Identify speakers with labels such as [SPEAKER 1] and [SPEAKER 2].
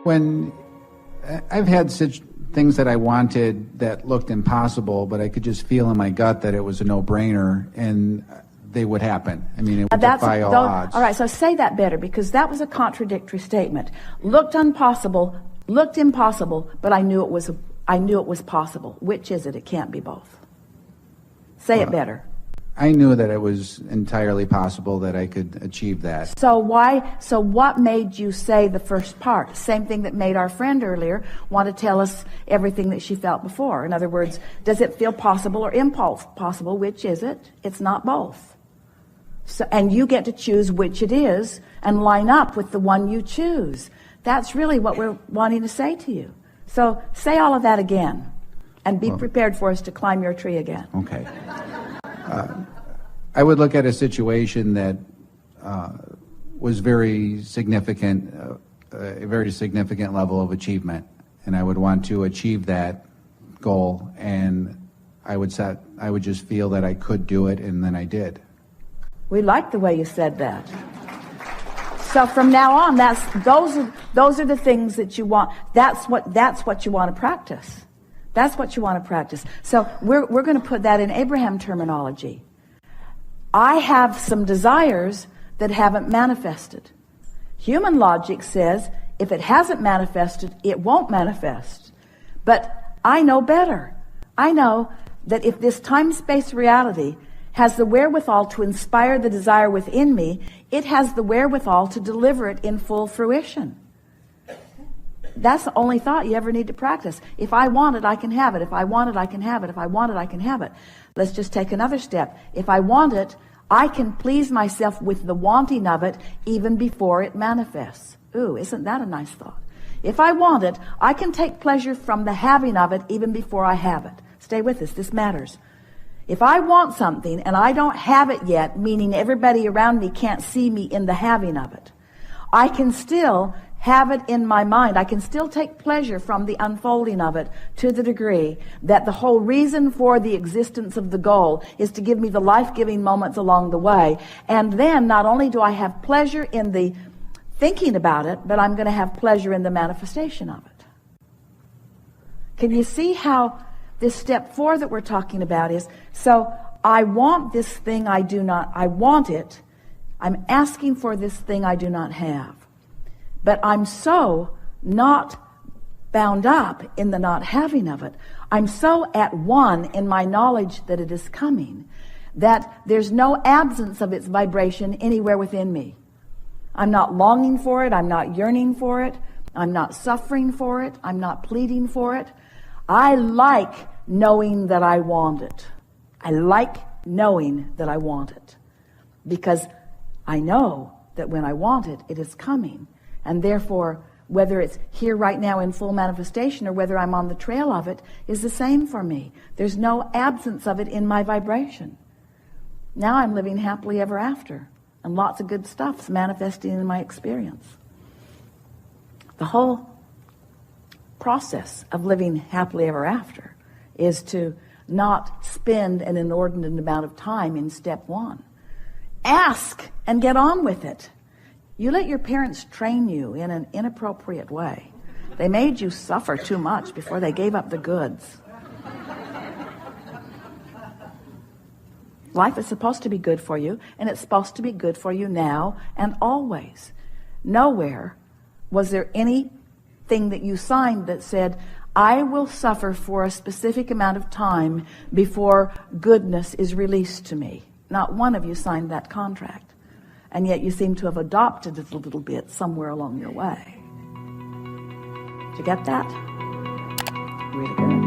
[SPEAKER 1] When I've had such things that I wanted that looked impossible, but I could just feel in my gut that it was a no-brainer, and they would happen. I mean, it would defy all odds.
[SPEAKER 2] All right, so say that better, because that was a contradictory statement. Looked impossible, but I knew it was possible. Which is it? It can't be both. Say it better.
[SPEAKER 1] I knew that it was entirely possible that I could achieve that.
[SPEAKER 2] So what made you say the first part? Same thing that made our friend earlier want to tell us everything that she felt before. In other words, does it feel possible or impossible? Which is it? It's not both. So, and you get to choose which it is and line up with the one you choose. That's really what we're wanting to say to you. So say all of that again and be prepared for us to climb your tree again.
[SPEAKER 1] Okay. I would look at a situation that was very significant, a very significant level of achievement, and I would want to achieve that goal, and I would just feel that I could do it, and then I did.
[SPEAKER 2] We like the way you said that. So from now on, those are the things that you want. That's what you want to practice. That's what you want to practice. So we're going to put that in Abraham terminology. I have some desires that haven't manifested. Human logic says if it hasn't manifested, it won't manifest. But I know better. I know that if this time-space reality has the wherewithal to inspire the desire within me, it has the wherewithal to deliver it in full fruition. That's the only thought you ever need to practice. If I want it, I can have it. If I want it, I can have it. If I want it, I can have it. Let's just take another step. If I want it, I can please myself with the wanting of it even before it manifests. Ooh, isn't that a nice thought? If I want it, I can take pleasure from the having of it even before I have it. Stay with us. This matters. If I want something and I don't have it yet, meaning everybody around me can't see me in the having of it, I can still have it in my mind. I can still take pleasure from the unfolding of it to the degree that the whole reason for the existence of the goal is to give me the life-giving moments along the way. And then not only do I have pleasure in the thinking about it, but I'm going to have pleasure in the manifestation of it. Can you see how this step 4 that we're talking about is, so I want this thing I want it. I'm asking for this thing I do not have. But I'm so not bound up in the not having of it. I'm so at one in my knowledge that it is coming that there's no absence of its vibration anywhere within me. I'm not longing for it. I'm not yearning for it. I'm not suffering for it. I'm not pleading for it. I like knowing that I want it. I like knowing that I want it because I know that when I want it, it is coming. And therefore, whether it's here right now in full manifestation or whether I'm on the trail of it is the same for me. There's no absence of it in my vibration. Now I'm living happily ever after. And lots of good stuff's manifesting in my experience. The whole process of living happily ever after is to not spend an inordinate amount of time in step 1. Ask and get on with it. You let your parents train you in an inappropriate way. They made you suffer too much before they gave up the goods. Life is supposed to be good for you, and it's supposed to be good for you now and always. Nowhere was there anything that you signed that said, I will suffer for a specific amount of time before goodness is released to me. Not one of you signed that contract. And yet you seem to have adopted it a little bit somewhere along your way. Did you get that? Really good.